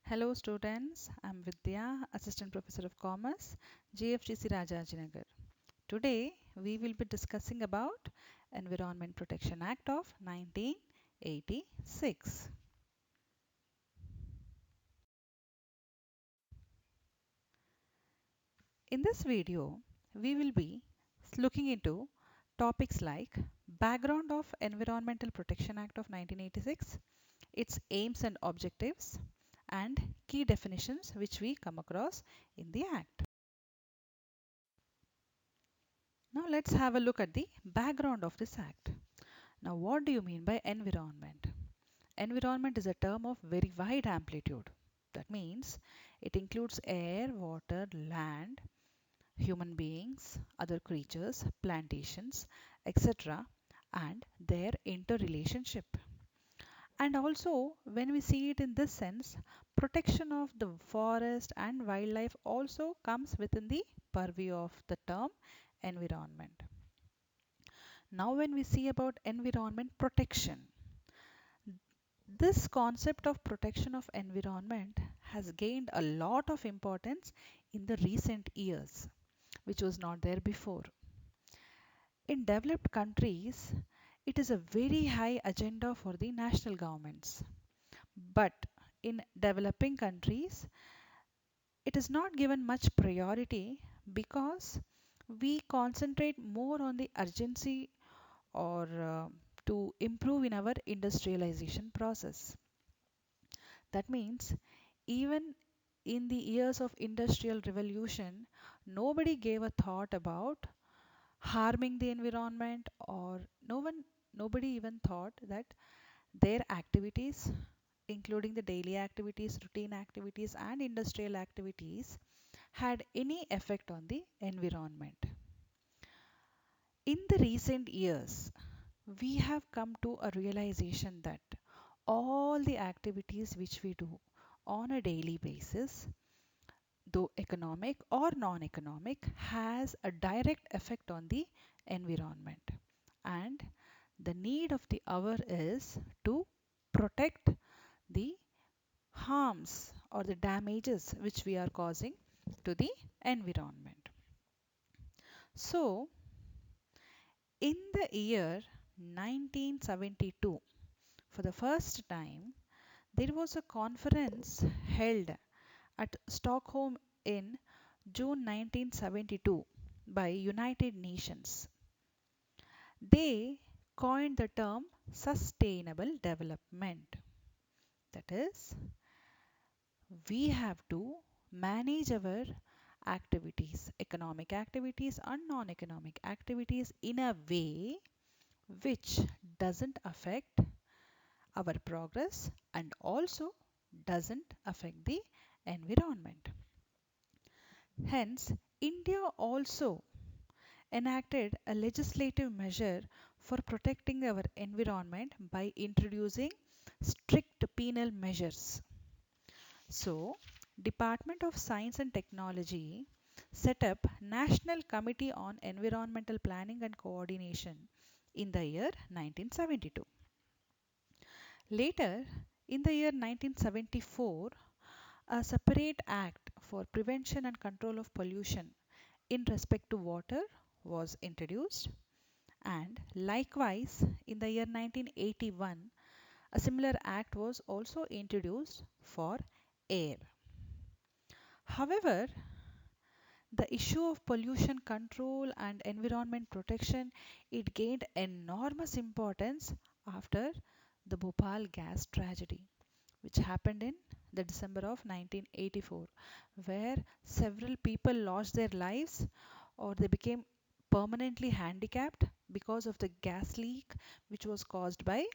Hello students, I'm Vidya, Assistant Professor of Commerce, GFGC Rajajinagar. Today we will be discussing about Environment Protection Act of 1986. In this video, we will be looking into topics like background of Environmental Protection Act of 1986, its aims and objectives, and key definitions which we come across in the Act. Now let's have a look at the background of this Act. Now what do you mean by environment? Environment is a term of very wide amplitude. That means it includes air, water, land, human beings, other creatures, plantations, etc. and their interrelationship. And also, when we see it in this sense, protection of the forest and wildlife also comes within the purview of the term environment. Now, when we see about environment protection, this concept of protection of environment has gained a lot of importance in the recent years, which was not there before. In developed countries, it is a very high agenda for the national governments. But in developing countries, it is not given much priority because we concentrate more on the urgency or to improve in our industrialization process. That means even in the years of industrial revolution, nobody gave a thought about harming the environment, or nobody even thought that their activities, including the daily activities, routine activities and industrial activities, had any effect on the environment. In the recent years, we have come to a realization that all the activities which we do on a daily basis, though economic or non-economic, has a direct effect on the environment. And the need of the hour is to protect the harms or the damages which we are causing to the environment. So, in the year 1972, for the first time, there was a conference held at Stockholm in June 1972 by United Nations. They coined the term sustainable development. That is, we have to manage our activities, economic activities and non-economic activities in a way which doesn't affect our progress and also doesn't affect the environment. Hence, India also enacted a legislative measure for protecting our environment by introducing strict penal measures. So, Department of Science and Technology set up National Committee on Environmental Planning and Coordination in the year 1972. Later, in the year 1974, a separate act for prevention and control of pollution in respect to water was introduced, and likewise in the year 1981 a similar act was also introduced for air. However, the issue of pollution control and environment protection, it gained enormous importance after the Bhopal gas tragedy, which happened in the December of 1984, where several people lost their lives or they became permanently handicapped because of the gas leak which was caused by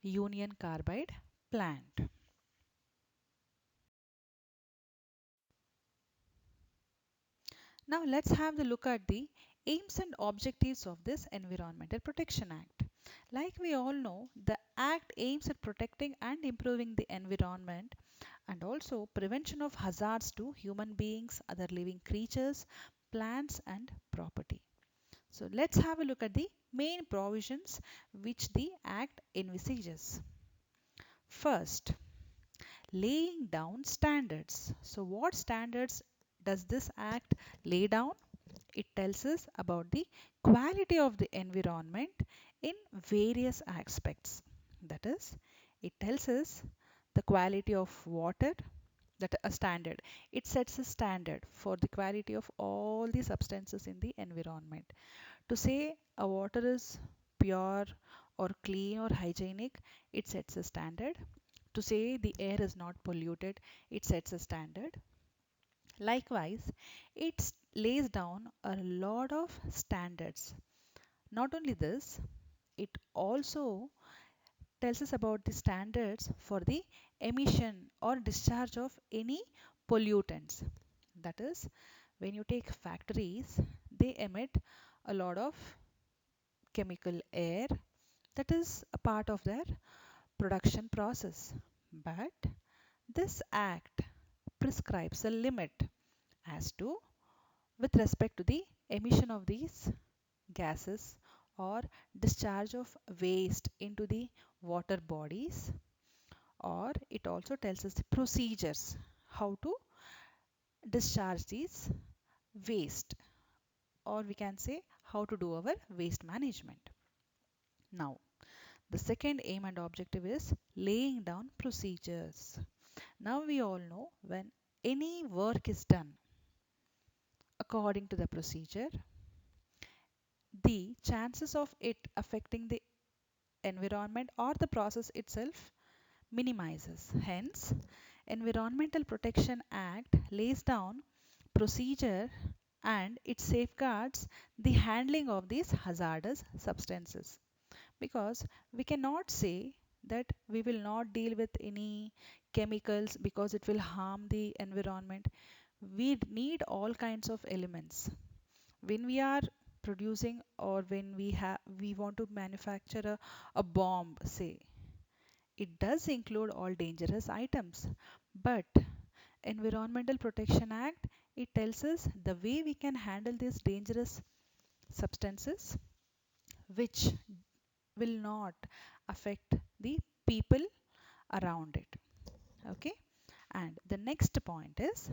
Union Carbide plant. Now let's have the look at the aims and objectives of this Environmental Protection Act. Like we all know, the Act aims at protecting and improving the environment and also prevention of hazards to human beings, other living creatures, plants and property. So let's have a look at the main provisions which the Act envisages. First, laying down standards. So, what standards does this act lay down? It tells us about the quality of the environment in various aspects. That is, it tells us the quality of water, that a standard. It sets a standard for the quality of all the substances in the environment. To say a water is pure or clean or hygienic, it sets a standard. To say the air is not polluted, it sets a standard. Likewise, it lays down a lot of standards. Not only this, it also tells us about the standards for the emission or discharge of any pollutants. That is, when you take factories, they emit a lot of chemical air that is a part of their production process. But this act prescribes a limit as to with respect to the emission of these gases or discharge of waste into the water bodies, or it also tells us the procedures how to discharge these waste, or we can say how to do our waste management. Now, the second aim and objective is laying down procedures. Now we all know when any work is done according to the procedure, the chances of it affecting the environment or the process itself minimizes. Hence, Environmental Protection Act lays down procedure and it safeguards the handling of these hazardous substances, because we cannot say that we will not deal with any chemicals because it will harm the environment. We need all kinds of elements when we are producing, or when we want to manufacture a bomb, say. It does include all dangerous items, but Environmental Protection Act, it tells us the way we can handle these dangerous substances which will not affect the people around it. Okay, and the next point is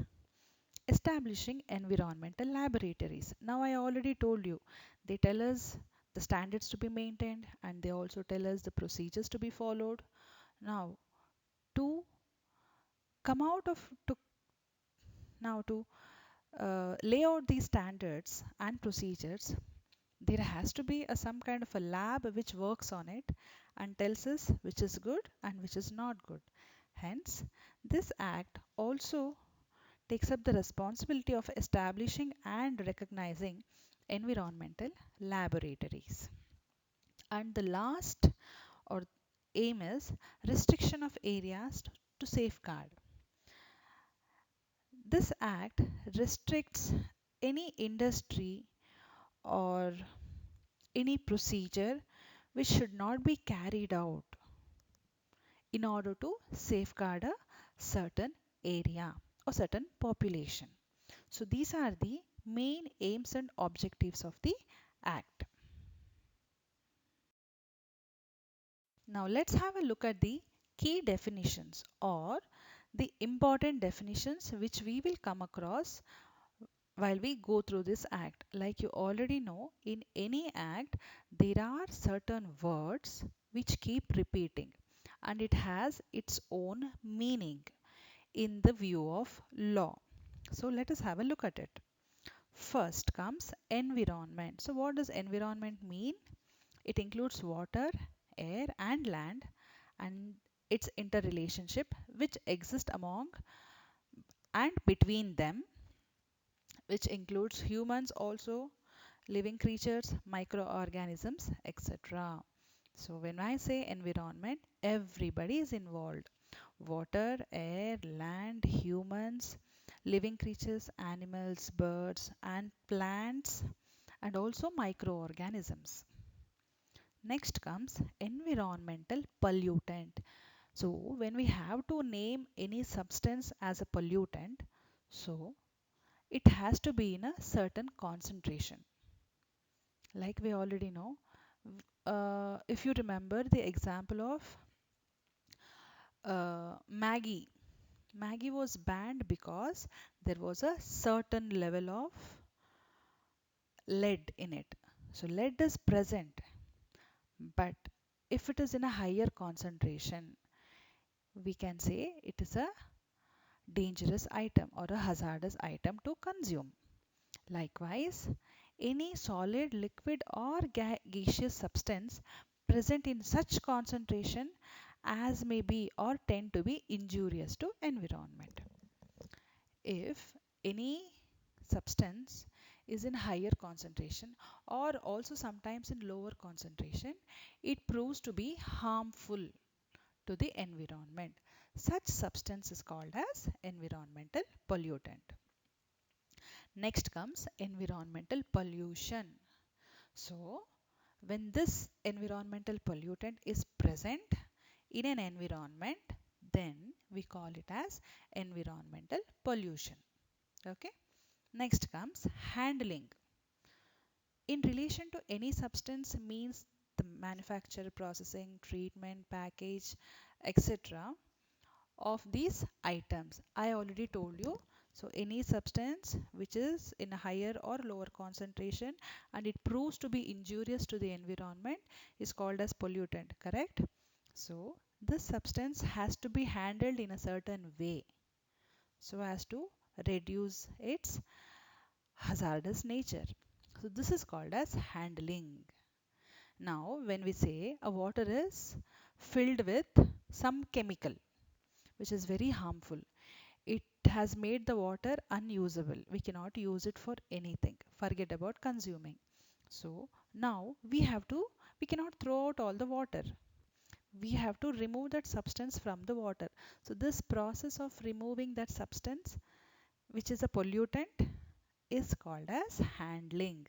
establishing environmental laboratories. Now I already told you, they tell us the standards to be maintained and they also tell us the procedures to be followed. Now to come out of to now to lay out these standards and procedures, there has to be some kind of a lab which works on it and tells us which is good and which is not good. Hence, this act also takes up the responsibility of establishing and recognizing environmental laboratories. And the last or aim is restriction of areas to safeguard. This act restricts any industry or any procedure which should not be carried out in order to safeguard a certain area or certain population. So these are the main aims and objectives of the Act. Now let's have a look at the key definitions or the important definitions which we will come across while we go through this act. Like you already know, in any act there are certain words which keep repeating and it has its own meaning in the view of law. So let us have a look at it. First comes environment. So what does environment mean? It includes water, air and land and its interrelationship which exist among and between them, which includes humans also, living creatures, microorganisms, etc. So when I say environment, everybody is involved. Water, air, land, humans, living creatures, animals, birds and plants, and also microorganisms. Next comes environmental pollutant. So when we have to name any substance as a pollutant, so it has to be in a certain concentration. Like we already know, if you remember the example of Maggie. Maggie was banned because there was a certain level of lead in it. So lead is present, but if it is in a higher concentration, we can say it is a dangerous item or a hazardous item to consume. Likewise, any solid, liquid or gaseous substance present in such concentration as may be or tend to be injurious to environment. If any substance is in higher concentration or also sometimes in lower concentration, it proves to be harmful to the environment. Such substance is called as environmental pollutant. Next comes environmental pollution. So, when this environmental pollutant is present in an environment, then we call it as environmental pollution. Okay. Next comes handling. In relation to any substance means the manufacture, processing, treatment, package, etc. of these items. I already told you. So any substance which is in a higher or lower concentration and it proves to be injurious to the environment is called as pollutant, correct? So this substance has to be handled in a certain way so as to reduce its hazardous nature. So this is called as handling. Now when we say a water is filled with some chemical which is very harmful, it has made the water unusable. We cannot use it for anything. Forget about consuming. So now we cannot throw out all the water. We have to remove that substance from the water. So this process of removing that substance, which is a pollutant, is called as handling.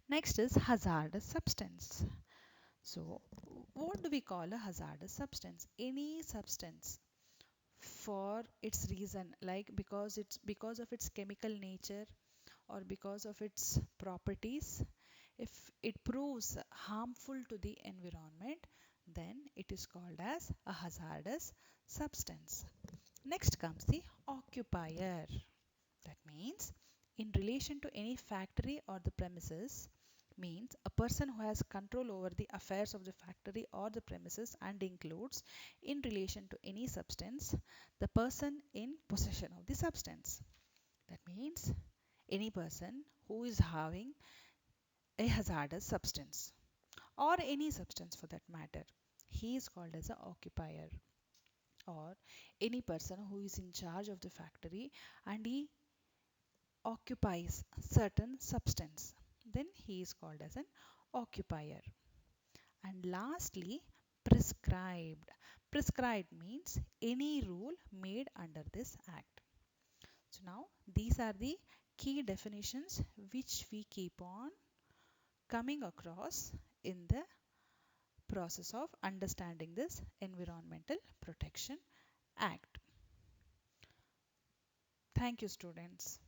Next is hazardous substance. So what do we call a hazardous substance? Any substance for its reason, like because of its chemical nature or because of its properties, if it proves harmful to the environment, then it is called as a hazardous substance. Next comes the occupier. That means in relation to any factory or the premises, means a person who has control over the affairs of the factory or the premises, and includes in relation to any substance the person in possession of the substance. That means any person who is having a hazardous substance or any substance for that matter, he is called as an occupier. Or any person who is in charge of the factory and he occupies certain substance, then he is called as an occupier. And lastly, prescribed. Prescribed means any rule made under this act. So now these are the key definitions which we keep on coming across in the process of understanding this Environmental Protection Act. Thank you, students.